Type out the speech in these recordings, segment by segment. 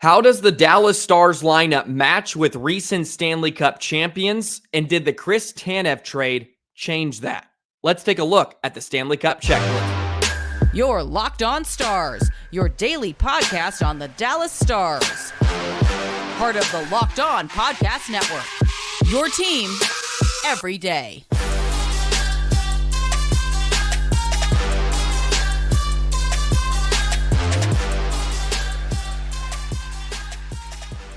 How does the Dallas Stars lineup match with recent Stanley Cup champions? And did the Chris Tanev trade change that? Let's take a look at the Stanley Cup checklist. Your Locked On Stars, your daily podcast on the Dallas Stars. Part of the Locked On Podcast Network. Your team every day.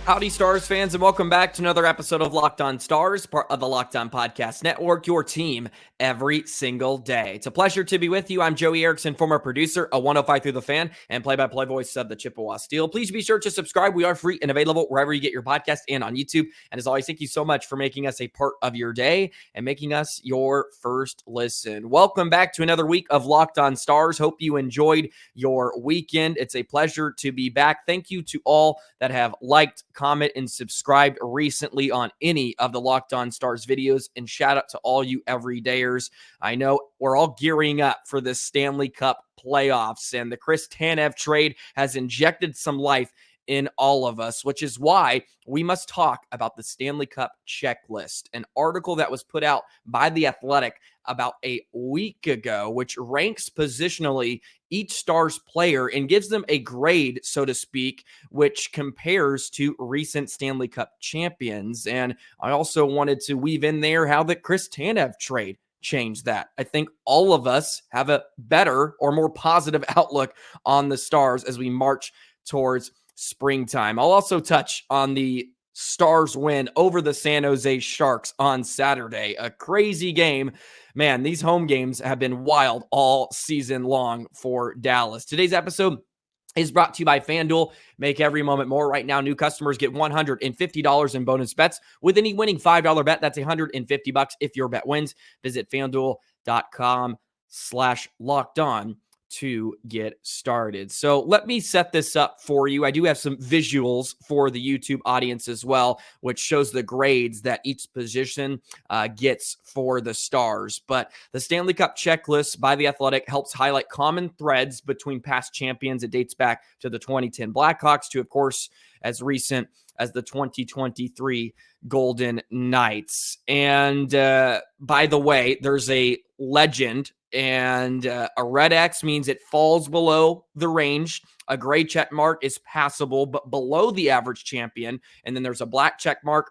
Howdy, Stars fans, and welcome back to another episode of Locked On Stars, part of the Locked On Podcast Network, your team every single day. It's a pleasure to be with you. I'm Joey Erickson, former producer of 105 Through the Fan and play-by-play voice of the Chippewa Steel. Please be sure to subscribe. We are free and available wherever you get your podcast and on YouTube. And as always, thank you so much for making us a part of your day and making us your first listen. Welcome back to another week of Locked On Stars. Hope you enjoyed your weekend. It's a pleasure to be back. Thank you to all that have liked, comment, and subscribed recently on any of the Locked On Stars videos, and shout out to all you everydayers. I know we're all gearing up for the Stanley Cup playoffs, and the Chris Tanev trade has injected some life in all of us, which is why we must talk about the Stanley Cup Checklist, an article that was put out by The Athletic about a week ago, which ranks positionally each Stars player and gives them a grade, so to speak, which compares to recent Stanley Cup champions. And I also wanted to weave in there how the Chris Tanev trade changed that. I think all of us have a better or more positive outlook on the Stars as we march towards springtime. I'll also touch on the Stars win over the San Jose Sharks on Saturday. A crazy game. Man, these home games have been wild all season long for Dallas. Today's episode is brought to you by FanDuel. Make every moment more. Right now, new customers get $150 in bonus bets with any winning $5 bet. That's $150 if your bet wins. Visit FanDuel.com/lockedon to get started. So let me set this up for you. I do have some visuals for the YouTube audience as well, which shows the grades that each position gets for the Stars. But the Stanley Cup Checklist by The Athletic helps highlight common threads between past champions. It dates back to the 2010 Blackhawks to, of course, as recent as the 2023 Golden Knights. And by the way, there's a legend, and a red X means it falls below the range. A gray check mark is passable, but below the average champion. And then there's a black check mark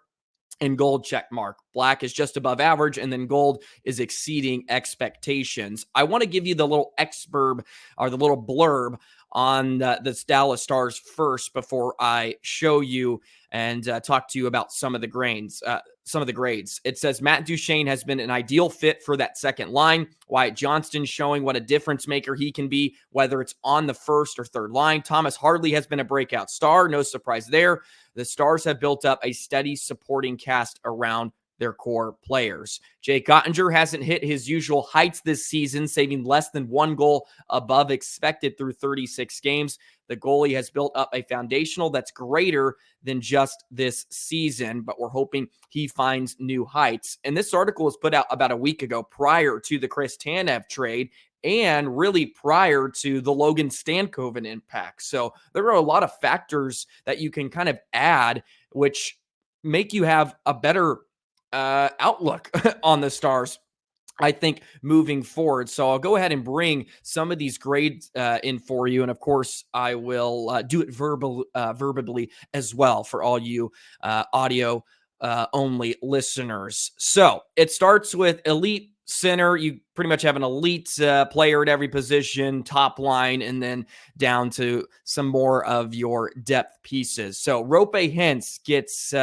and gold check mark. Black is just above average, and then gold is exceeding expectations. I want to give you the little exurb or the little blurb on the Dallas Stars first before I show you and talk to you about some of the grades. It says Matt Duchene has been an ideal fit for that second line. Wyatt Johnston showing what a difference maker he can be, whether it's on the first or third line. Thomas Harley has been a breakout star. No surprise there. The Stars have built up a steady supporting cast around their core players. Jake Oettinger hasn't hit his usual heights this season, saving less than one goal above expected through 36 games. The goalie has built up a foundational that's greater than just this season, but we're hoping he finds new heights. And this article was put out about a week ago prior to the Chris Tanev trade and really prior to the Logan Stankoven impact. So there are a lot of factors that you can kind of add, which make you have a better outlook on the Stars, I think, moving forward. So I'll go ahead and bring some of these grades in for you. And of course, I will do it verbally as well for all you audio only listeners. So it starts with elite center. You pretty much have an elite player at every position, top line, and then down to some more of your depth pieces. So Rope Hintz gets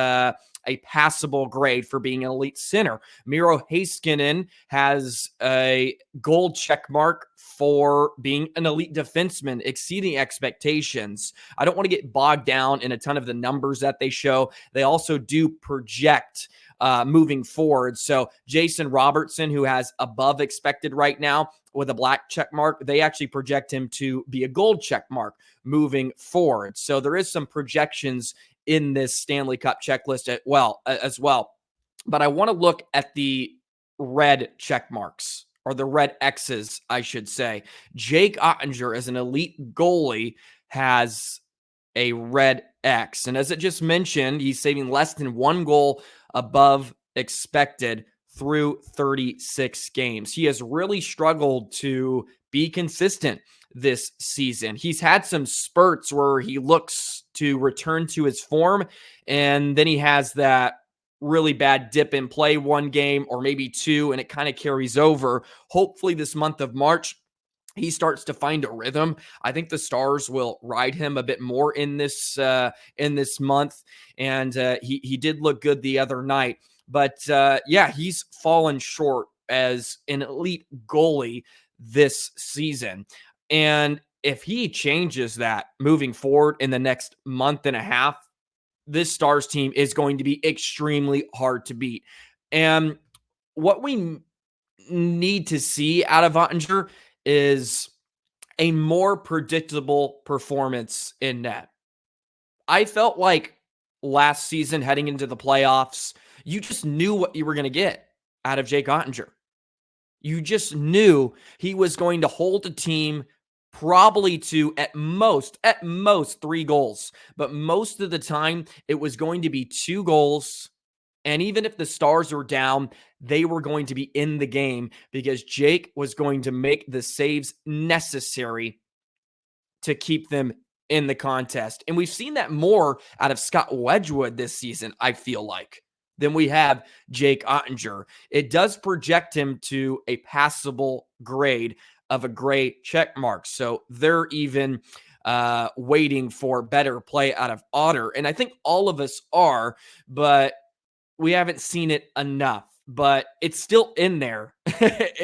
a passable grade for being an elite center. Miro Heiskanen has a gold check mark for being an elite defenseman, exceeding expectations. I don't want to get bogged down in a ton of the numbers that they show. They also do project moving forward. So Jason Robertson, who has above expected right now with a black check mark, they actually project him to be a gold check mark moving forward. So there is some projections in this Stanley Cup checklist as well. But I want to look at the red check marks, or the red X's, I should say. Jake Oettinger, as an elite goalie, has a red X. And as I just mentioned, he's saving less than 1 goal above expected through 36 games. He has really struggled to be consistent this season. He's had some spurts where he looks to return to his form, and then he has that really bad dip in play one game or maybe two, and it kind of carries over. Hopefully this month of March, he starts to find a rhythm. I think the Stars will ride him a bit more in this month, and he did look good the other night. But yeah, he's fallen short as an elite goalie this season. And if he changes that moving forward in the next month and a half, this Stars team is going to be extremely hard to beat. And what we need to see out of Oettinger is a more predictable performance in net. I felt like last season heading into the playoffs, you just knew what you were going to get out of Jake Oettinger. You just knew he was going to hold a team probably to at most 3 goals. But most of the time, it was going to be 2 goals. And even if the Stars were down, they were going to be in the game because Jake was going to make the saves necessary to keep them in the contest. And we've seen that more out of Scott Wedgwood this season, I feel like, than we have Jake Oettinger. It does project him to a passable grade of a gray check mark. So they're even waiting for better play out of Otter. And I think all of us are, but we haven't seen it enough. But it's still in there.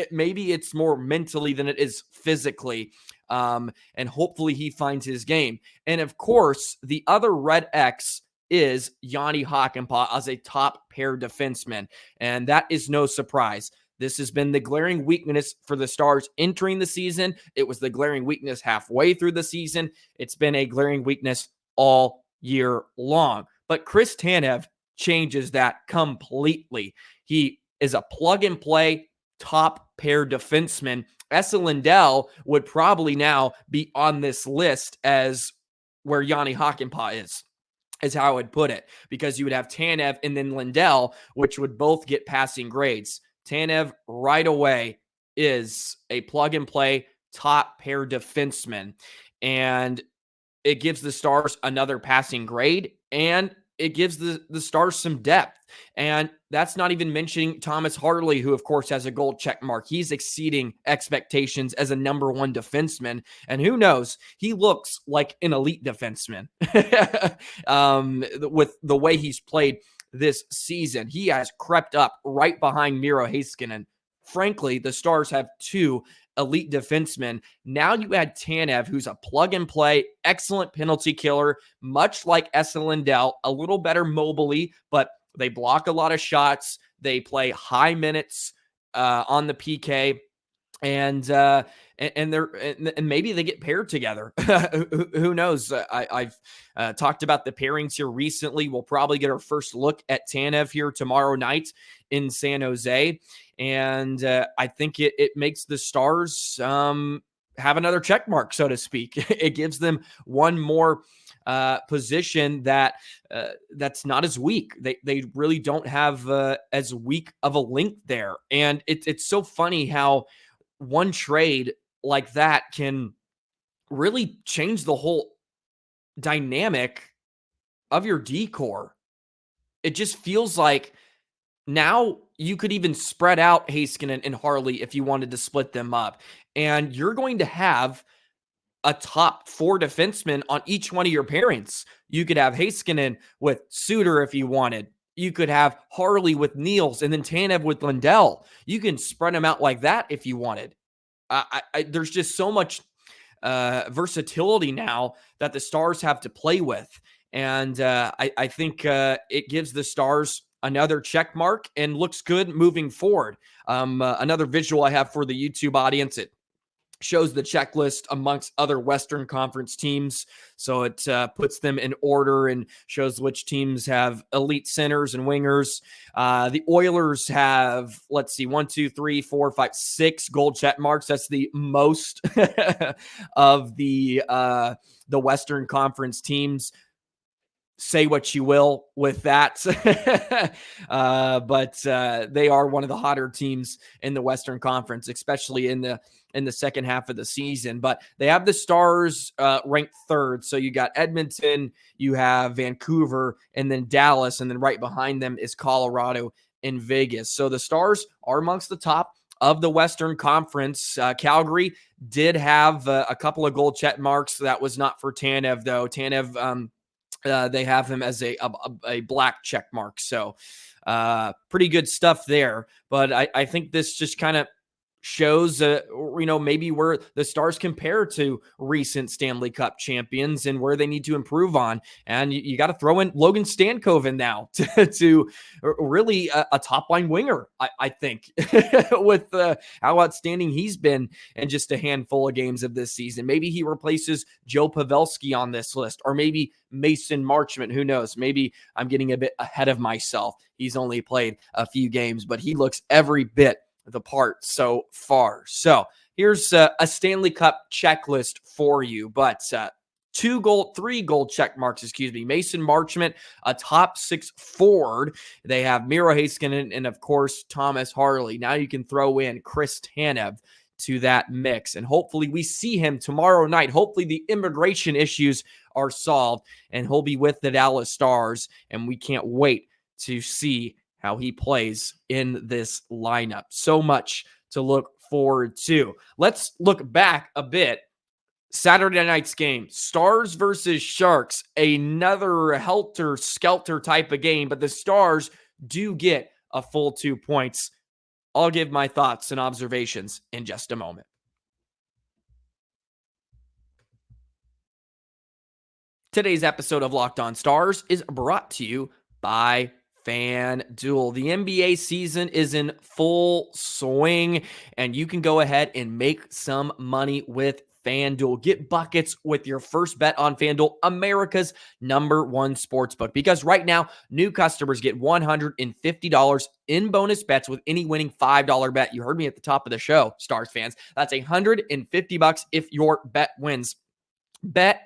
Maybe it's more mentally than it is physically. And hopefully he finds his game. And of course, the other red X is Jani Hakanpää as a top pair defenseman. And that is no surprise. This has been the glaring weakness for the Stars entering the season. It was the glaring weakness halfway through the season. It's been a glaring weakness all year long. But Chris Tanev changes that completely. He is a plug-and-play top pair defenseman. Lindell would probably now be on this list as where Jani Hakanpää is how I would put it, because you would have Tanev and then Lindell, which would both get passing grades. Tanev right away is a plug-and-play top pair defenseman, and it gives the Stars another passing grade, and it gives the Stars some depth. And that's not even mentioning Thomas Harley, who, of course, has a gold check mark. He's exceeding expectations as a number 1 defenseman. And who knows, he looks like an elite defenseman with the way he's played this season. He has crept up right behind Miro Heiskanen. Frankly, the Stars have 2 elite defensemen. Now you add Tanev, who's a plug-and-play, excellent penalty killer, much like Lindell, a little better mobily, but they block a lot of shots. They play high minutes on the PK, and maybe they get paired together. Who knows? I've talked about the pairings here recently. We'll probably get our first look at Tanev here tomorrow night in San Jose. And I think it makes the Stars have another check mark, so to speak. It gives them one more position that's not as weak. They really don't have as weak of a link there. And it's so funny how one trade like that can really change the whole dynamic of your decor. It just feels like now you could even spread out Heiskanen and Harley if you wanted to split them up. And you're going to have a top 4 defensemen on each one of your pairings. You could have Heiskanen with Suter if you wanted. You could have Harley with Niels and then Tanev with Lindell. You can spread them out like that if you wanted. There's just so much versatility now that the Stars have to play with. And I think it gives the Stars another check mark and looks good moving forward. Another visual I have for the YouTube audience, it shows the checklist amongst other Western Conference teams. So it puts them in order and shows which teams have elite centers and wingers. The Oilers have, 1, 2, 3, 4, 5, 6 gold check marks. That's the most of the Western Conference teams. say what you will with that. But they are one of the hotter teams in the Western Conference, especially in the second half of the season. But they have the Stars ranked third. So you got Edmonton, you have Vancouver, and then Dallas, and then right behind them is Colorado and Vegas. So the Stars are amongst the top of the Western Conference. Calgary did have a couple of goal check marks. That was not for Tanev, though. Tanev, they have him as a black check mark. So pretty good stuff there. But I think this just kind of shows, maybe where the Stars compare to recent Stanley Cup champions and where they need to improve on. And you got to throw in Logan Stankoven now to really a top-line winger, I think, with how outstanding he's been in just a handful of games of this season. Maybe he replaces Joe Pavelski on this list, or maybe Mason Marchment. Who knows? Maybe I'm getting a bit ahead of myself. He's only played a few games, but he looks every bit the part so far. So here's a Stanley Cup checklist for you, but 3 goal check marks, Mason Marchment, a top 6 forward. They have Miro, Heiskanen, and of course Thomas Harley. Now you can throw in Chris Tanev to that mix, and hopefully we see him tomorrow night. Hopefully the immigration issues are solved and he'll be with the Dallas Stars, and we can't wait to see how he plays in this lineup. So much to look forward to. Let's look back a bit. Saturday night's game, Stars versus Sharks, another helter-skelter type of game, but the Stars do get a full 2 points. I'll give my thoughts and observations in just a moment. Today's episode of Locked On Stars is brought to you by FanDuel. The NBA season is in full swing, and you can go ahead and make some money with FanDuel. Get buckets with your first bet on FanDuel, America's #1 sportsbook. Because right now, new customers get $150 in bonus bets with any winning $5 bet. You heard me at the top of the show, Stars fans. That's $150 if your bet wins. Bet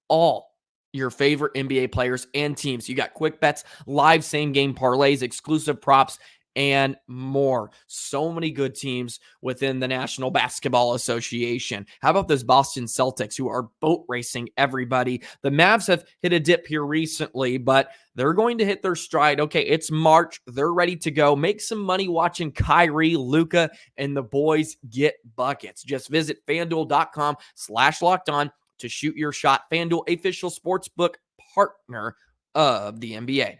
all your favorite NBA players and teams. You got quick bets, live same-game parlays, exclusive props, and more. So many good teams within the National Basketball Association. How about those Boston Celtics who are boat racing everybody? The Mavs have hit a dip here recently, but they're going to hit their stride. Okay, it's March. They're ready to go. Make some money watching Kyrie, Luka, and the boys get buckets. Just visit FanDuel.com/lockedon to shoot your shot. FanDuel, official sportsbook partner of the NBA.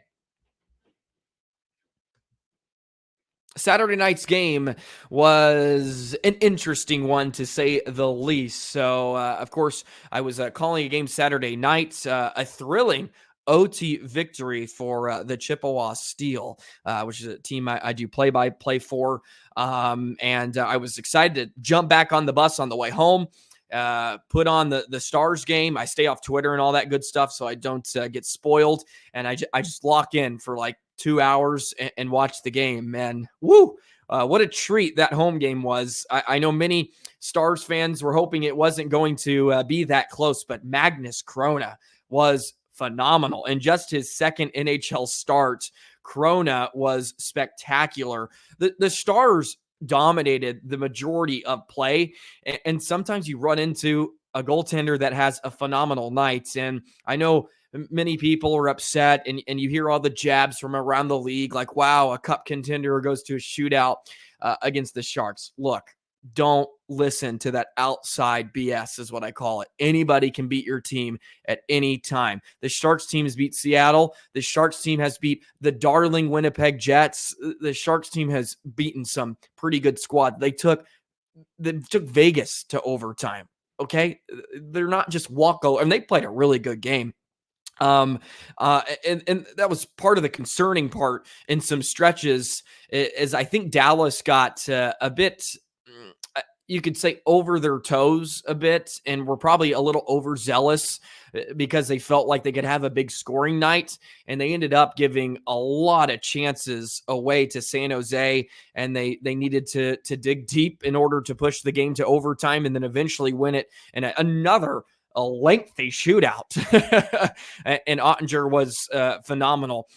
Saturday night's game was an interesting one, to say the least. So, of course, I was calling a game Saturday night, a thrilling OT victory for the Chippewa Steel, which is a team I do play-by-play for. And I was excited to jump back on the bus on the way home. Put on the Stars game. I stay off Twitter and all that good stuff so I don't get spoiled. And I just lock in for like 2 hours and watch the game. Man, woo! What a treat that home game was. I know many Stars fans were hoping it wasn't going to be that close, but Magnus Chrona was phenomenal. And just his second NHL start, Chrona was spectacular. The Stars dominated the majority of play, and sometimes you run into a goaltender that has a phenomenal night. And I know many people are upset, and you hear all the jabs from around the league like, wow, a cup contender goes to a shootout against the Sharks. Look, don't listen to that outside BS is what I call it. Anybody can beat your team at any time. The Sharks team has beat Seattle. The Sharks team has beat the darling Winnipeg Jets. The Sharks team has beaten some pretty good squad. They took Vegas to overtime. Okay. They're not just walkover, and they played a really good game. And that was part of the concerning part in some stretches, is I think Dallas got a bit, you could say, over their toes a bit, and were probably a little overzealous because they felt like they could have a big scoring night, and they ended up giving a lot of chances away to San Jose, and they needed to dig deep in order to push the game to overtime and then eventually win it in another a lengthy shootout. And Oettinger was phenomenal.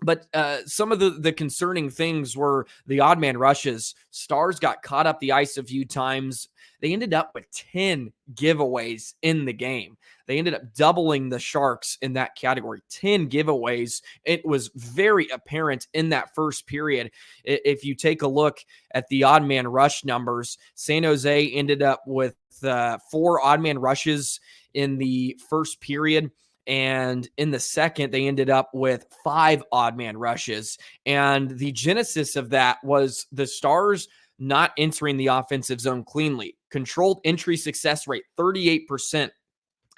But some of the concerning things were the odd man rushes. Stars got caught up the ice a few times. They ended up with 10 giveaways in the game. They ended up doubling the Sharks in that category. 10 giveaways. It was very apparent in that first period. If you take a look at the odd man rush numbers, San Jose ended up with 4 odd man rushes in the first period. And in the second, they ended up with 5 odd man rushes. And the genesis of that was the Stars not entering the offensive zone cleanly. Controlled entry success rate, 38%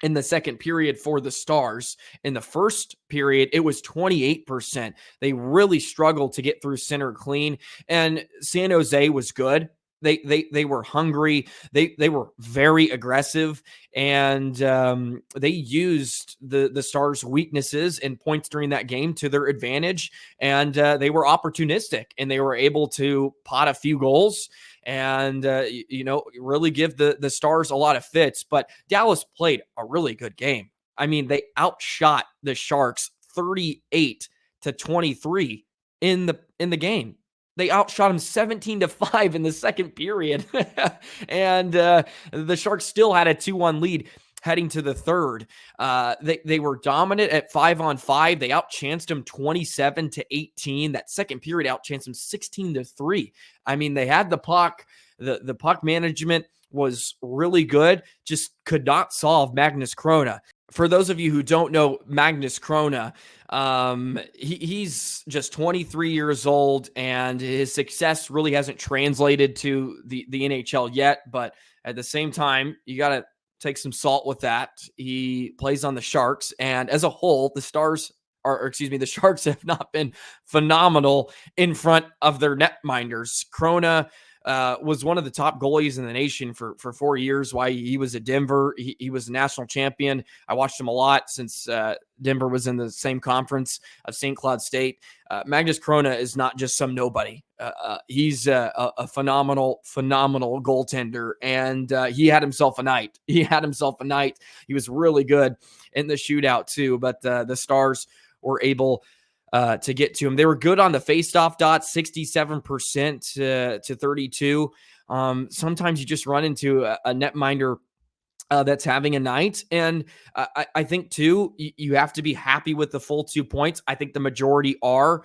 in the second period for the Stars. In the first period, it was 28%. They really struggled to get through center clean. And San Jose was good. They were hungry. They were very aggressive, and they used the Stars' weaknesses and points during that game to their advantage. And they were opportunistic, and they were able to pot a few goals and really give the Stars a lot of fits. But Dallas played a really good game. I mean, they outshot the Sharks 38-23 in the game. They outshot them 17-5 in the second period. And the Sharks still had a 2-1 lead heading to the third. They were dominant at 5-on-5. They outchanced them 27-18. That second period outchanced them 16-3. I mean, they had the puck. The puck management was really good, just could not solve Magnus Chrona. For those of you who don't know Magnus Chrona, he's just 23 years old, and his success really hasn't translated to the NHL yet. But at the same time, you got to take some salt with that. He plays on the Sharks, and as a whole, the Sharks have not been phenomenal in front of their netminders. Chrona was one of the top goalies in the nation for 4 years while he was at Denver. He was a national champion. I watched him a lot since Denver was in the same conference of St. Cloud State. Magnus Chrona is not just some nobody. He's a phenomenal goaltender, and he had himself a night. He was really good in the shootout too, but the Stars were able to get to him. They were good on the faceoff dot, 67% to 32. Sometimes you just run into a netminder that's having a night. And I think, too, you have to be happy with the full 2 points. I think the majority are.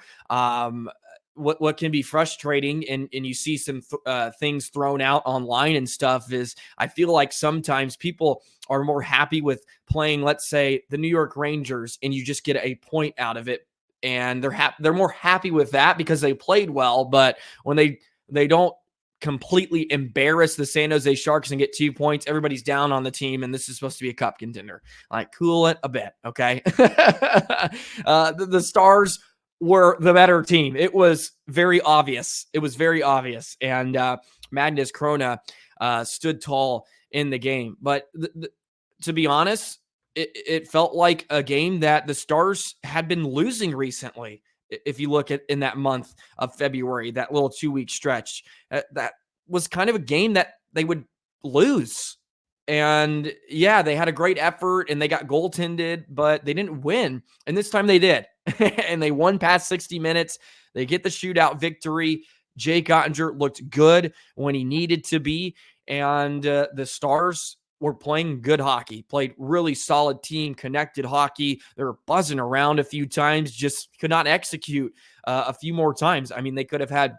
What can be frustrating, and you see some things thrown out online and stuff, is I feel like sometimes people are more happy with playing, let's say, the New York Rangers, and you just get a point out of it. And they're more happy with that because they played well. But when they don't completely embarrass the San Jose Sharks and get 2 points, everybody's down on the team, and this is supposed to be a cup contender. Like, cool it a bit, okay? The Stars were the better team. It was very obvious. And Magnus Chrona stood tall in the game. But to be honest, it felt like a game that the Stars had been losing recently. If you look at in that month of February, that little 2-week stretch, that was kind of a game that they would lose. And yeah, they had a great effort and they got goaltended, but they didn't win. And this time they did. And they won past 60 minutes. They get the shootout victory. Jake Oettinger looked good when he needed to be. And the Stars were playing good hockey, played really solid team, connected hockey. They were buzzing around a few times, just could not execute a few more times. I mean, they could have had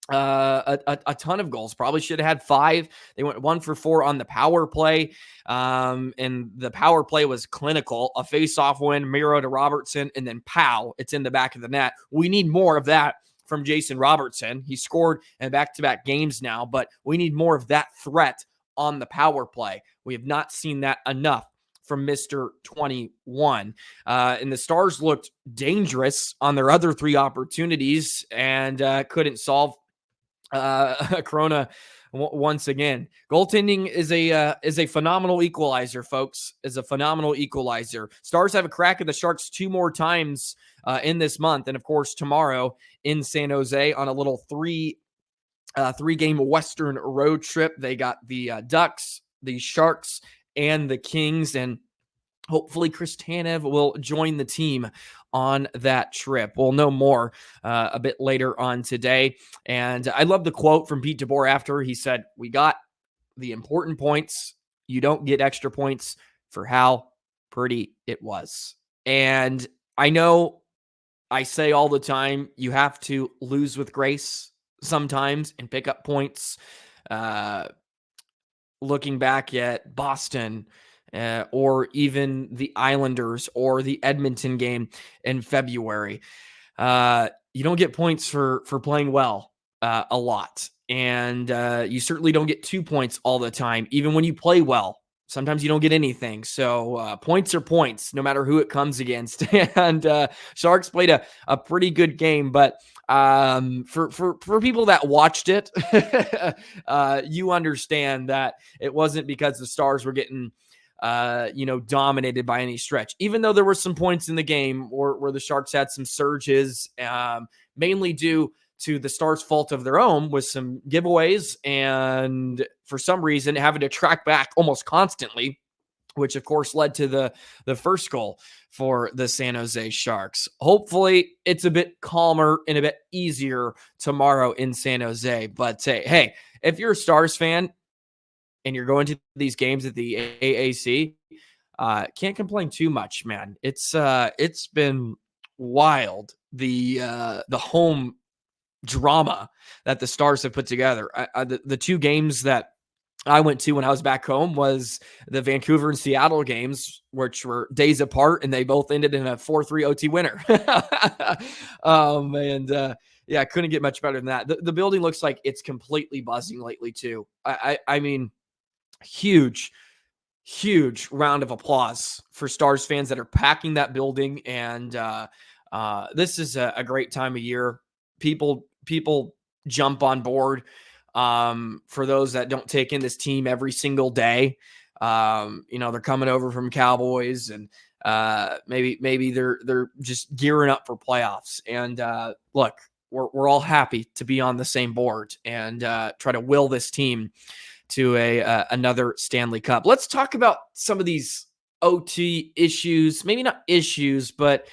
a ton of goals, probably should have had 5. They went 1 for 4 on the power play. And the power play was clinical, a face-off win, Miro to Robertson, and then pow, it's in the back of the net. We need more of that from Jason Robertson. He scored in back-to-back games now, but we need more of that threat on the power play. We have not seen that enough from Mr. 21. And the Stars looked dangerous on their other 3 opportunities and couldn't solve Chrona once again. Goaltending is a phenomenal equalizer, folks. Is a phenomenal equalizer. Stars have a crack at the Sharks 2 more times in this month, and of course tomorrow in San Jose on a little 3-game Western road trip. They got the Ducks, the Sharks, and the Kings. And hopefully Chris Tanev will join the team on that trip. We'll know more a bit later on today. And I love the quote from Pete DeBoer after. He said, "We got the important points. You don't get extra points for how pretty it was." And I know I say all the time, you have to lose with grace sometimes and pick up points. Looking back at Boston, or even the Islanders or the Edmonton game in February, you don't get points for playing well a lot. And you certainly don't get 2 points all the time, even when you play well. Sometimes you don't get anything. So points are points, no matter who it comes against. And Sharks played a pretty good game, but for people that watched it, you understand that it wasn't because the Stars were getting dominated by any stretch. Even though there were some points in the game where the Sharks had some surges, mainly due to the Stars' fault of their own with some giveaways and for some reason having to track back almost constantly, which of course led to the first goal for the San Jose Sharks. Hopefully it's a bit calmer and a bit easier tomorrow in San Jose. But hey, if you're a Stars fan and you're going to these games at the AAC, can't complain too much, man. It's been wild, the home drama that the Stars have put together. The 2 games that I went to when I was back home was the Vancouver and Seattle games, which were days apart, and they both ended in a 4-3 OT winner. Yeah, I couldn't get much better than that. The building looks like it's completely buzzing lately too. I mean, huge round of applause for Stars fans that are packing that building. And this is a great time of year. People jump on board. For those that don't take in this team every single day, they're coming over from Cowboys, and maybe they're just gearing up for playoffs. And look, we're all happy to be on the same board and try to will this team to another Stanley Cup. Let's talk about some of these OT issues, maybe not issues, but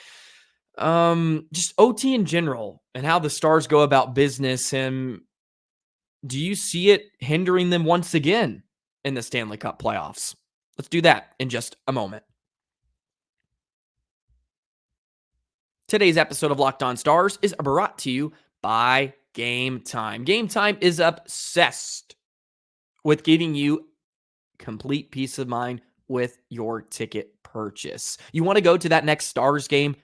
just OT in general and how the Stars go about business. And do you see it hindering them once again in the Stanley Cup playoffs? Let's do that in just a moment. Today's episode of Locked On Stars is brought to you by Game Time. Game Time is obsessed with giving you complete peace of mind with your ticket purchase. You want to go to that next Stars game?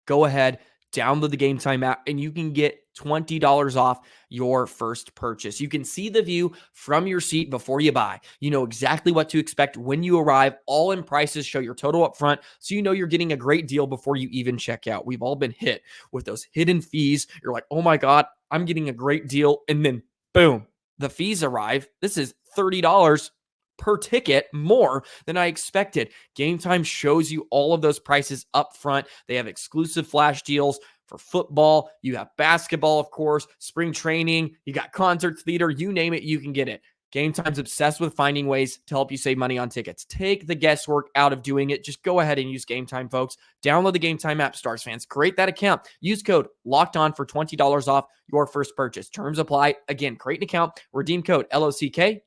Go ahead, download the Game Time app, and you can get $20 off your first purchase. You can see the view from your seat before you buy. You know exactly what to expect when you arrive. All-in prices show your total up front, so you know you're getting a great deal before you even check out. We've all been hit with those hidden fees. You're like, oh my God, I'm getting a great deal, and then boom, the fees arrive. This is $30 per ticket, more than I expected. Game Time shows you all of those prices up front. They have exclusive flash deals for football. You have basketball, of course, spring training. You got concert theater, you name it, you can get it. Game Time's obsessed with finding ways to help you save money on tickets. Take the guesswork out of doing it. Just go ahead and use Game Time, folks. Download the Game Time app, Stars fans. Create that account. Use code LOCKEDON for $20 off your first purchase. Terms apply. Again, create an account. Redeem code LOCKEDON.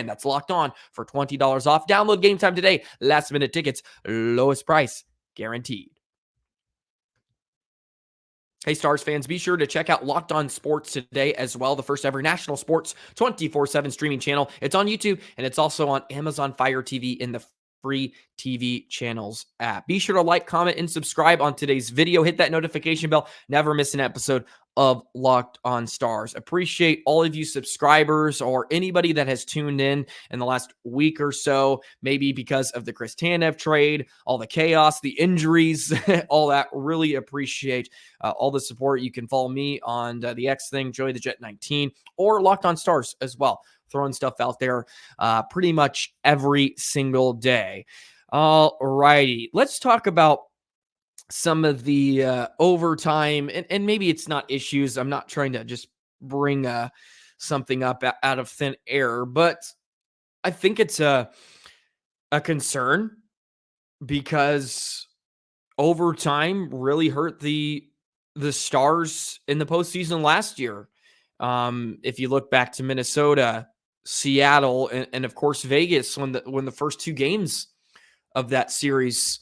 That's Locked On for $20 off. Download Game Time today. Last minute tickets. Lowest price guaranteed. Hey, Stars fans, be sure to check out Locked On Sports today as well, the first ever national sports 24/7 streaming channel. It's on YouTube, and it's also on Amazon Fire TV in the free TV channels app. Be sure to like, comment, and subscribe on today's video. Hit that notification bell. Never miss an episode of Locked On Stars. Appreciate all of you subscribers or anybody that has tuned in the last week or so, maybe because of the Chris Tanev trade, all the chaos, the injuries, all that. Really appreciate all the support. You can follow me on the X thing, Joey the Jet 19, or Locked On Stars as well. Throwing stuff out there pretty much every single day. All righty. Let's talk about some of the overtime, and maybe it's not issues. I'm not trying to just bring something up out of thin air, but I think it's a a concern because overtime really hurt the Stars in the postseason last year. If you look back to Minnesota, Seattle, and of course Vegas, when the first two games of that series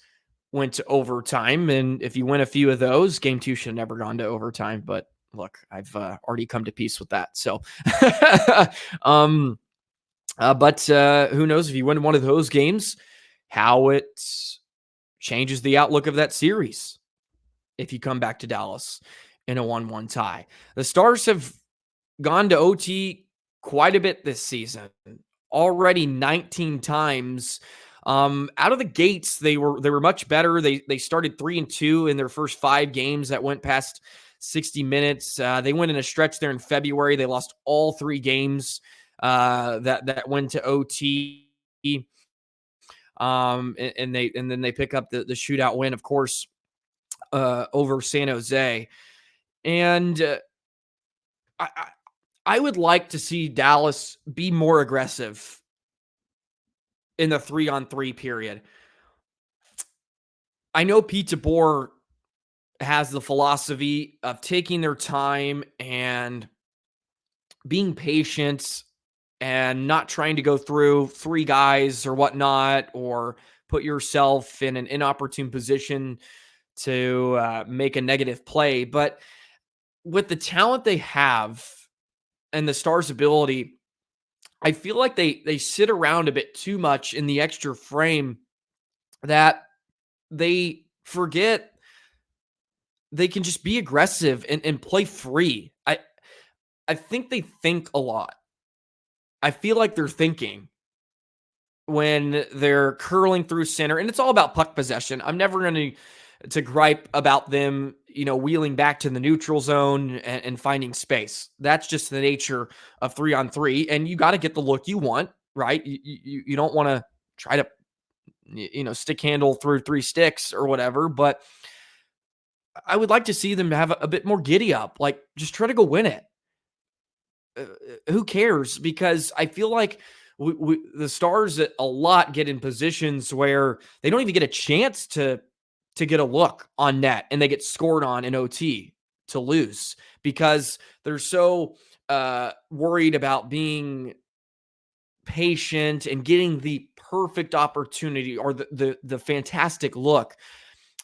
went to overtime, and if you win a few of those, game two should have never gone to overtime. But look, I've already come to peace with that. So, but who knows if you win one of those games, how it changes the outlook of that series if you come back to Dallas in a 1-1 tie. The Stars have gone to OT quite a bit this season, already 19 times. Out of the gates, they were much better. They started 3-2 in their first 5 games that went past 60 minutes. They went in a stretch there in February. They lost all 3 games that went to OT. And then they pick up the shootout win, of course, over San Jose. And I would like to see Dallas be more aggressive in the 3-on-3 period. I know Pete DeBoer has the philosophy of taking their time and being patient and not trying to go through 3 guys or whatnot, or put yourself in an inopportune position to make a negative play. But with the talent they have and the Stars' ability, I feel like they sit around a bit too much in the extra frame that they forget they can just be aggressive and play free. I think they think a lot. I feel like they're thinking when they're curling through center, and it's all about puck possession. I'm never going to gripe about them, wheeling back to the neutral zone and finding space. That's just the nature of 3-on-3, and you got to get the look you want, right? You don't want to try to, stick handle through 3 sticks or whatever, but I would like to see them have a bit more giddy up, like just try to go win it. Who cares? Because I feel like the Stars a lot get in positions where they don't even get a chance to get a look on net, and they get scored on in OT to lose because they're so worried about being patient and getting the perfect opportunity or the fantastic look.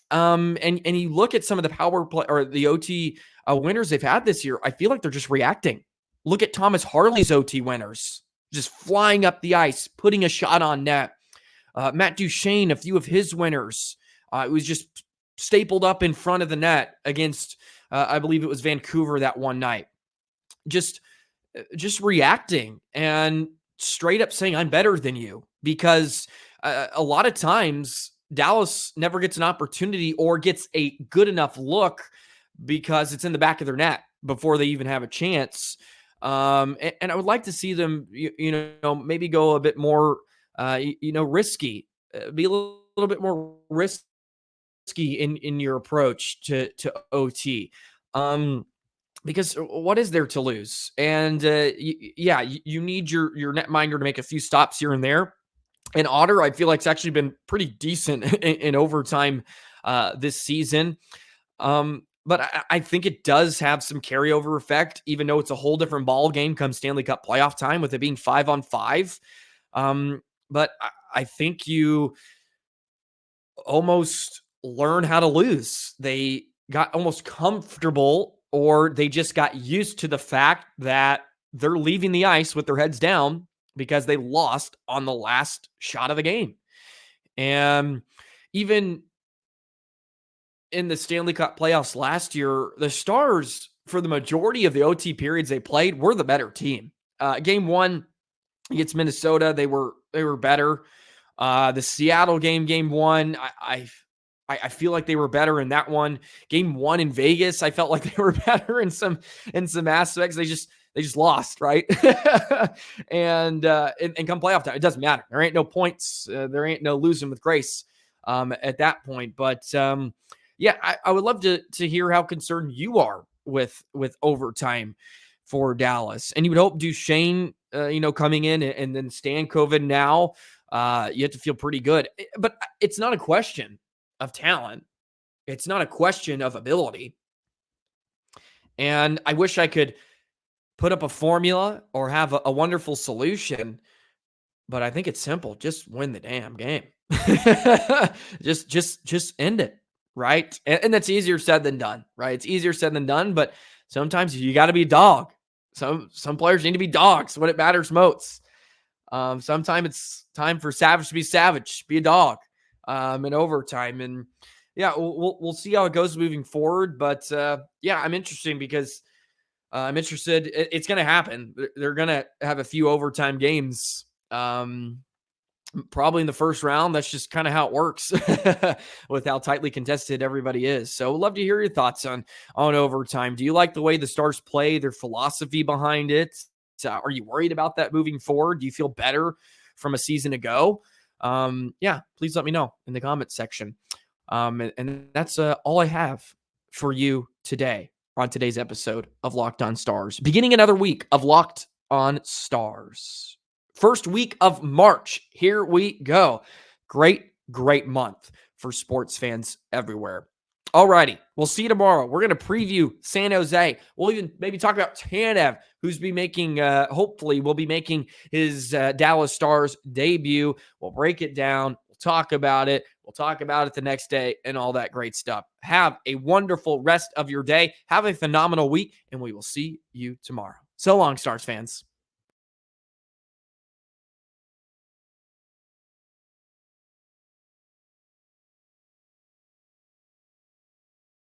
And you look at some of the power play or the OT winners they've had this year, I feel like they're just reacting. Look at Thomas Harley's OT winners, just flying up the ice, putting a shot on net. Matt Duchene, a few of his winners, it was just stapled up in front of the net against, I believe it was Vancouver that one night. Just reacting and straight up saying, I'm better than you, because a lot of times Dallas never gets an opportunity or gets a good enough look because it's in the back of their net before they even have a chance. And I would like to see them, maybe go a bit more, risky, be a little bit more risky in your approach to OT. Because what is there to lose? And you need your netminder to make a few stops here and there. And Otter, I feel like it's actually been pretty decent in overtime this season. But I think it does have some carryover effect, even though it's a whole different ball game come Stanley Cup playoff time with it being 5-on-5. But I think you almost learn how to lose. They got almost comfortable, or they just got used to the fact that they're leaving the ice with their heads down because they lost on the last shot of the game. And even in the Stanley Cup playoffs last year, the Stars, for the majority of the OT periods they played, were the better team. Game 1 against Minnesota, they were better. The Seattle game 1, I feel like they were better in that one. Game 1 in Vegas, I felt like they were better in some aspects. They just lost, right? and come playoff time, it doesn't matter. There ain't no points. There ain't no losing with grace at that point. But I would love to hear how concerned you are with overtime for Dallas. And you would hope Duchene, coming in, and then Stankoven now, You have to feel pretty good. But it's not a question of talent. It's not a question of ability. And I wish I could put up a formula or have a wonderful solution, but I think it's simple. Just win the damn game. just end it, right? And that's easier said than done, right? It's easier said than done, but sometimes you got to be a dog. Some players need to be dogs when it matters most. Sometimes it's time for savage to be savage, be a dog in overtime. And yeah, we'll see how it goes moving forward. But yeah, I'm interested because I'm interested. It's going to happen. They're going to have a few overtime games. Probably in the first round. That's just kind of how it works with how tightly contested everybody is. So we'd love to hear your thoughts on overtime. Do you like the way the Stars play, their philosophy behind it? Are you worried about that moving forward? Do you feel better from a season ago? Yeah, please let me know in the comments section. And that's all I have for you today on today's episode of Locked On Stars. Beginning another week of Locked On Stars. First week of March. Here we go. Great month for sports fans everywhere. Alrighty, we'll see you tomorrow. We're going to preview San Jose. We'll even maybe talk about Tanev, who's be making, hopefully will be making his Dallas Stars debut. We'll break it down. We'll talk about it. We'll talk about it the next day and all that great stuff. Have a wonderful rest of your day. Have a phenomenal week, and we will see you tomorrow. So long, Stars fans.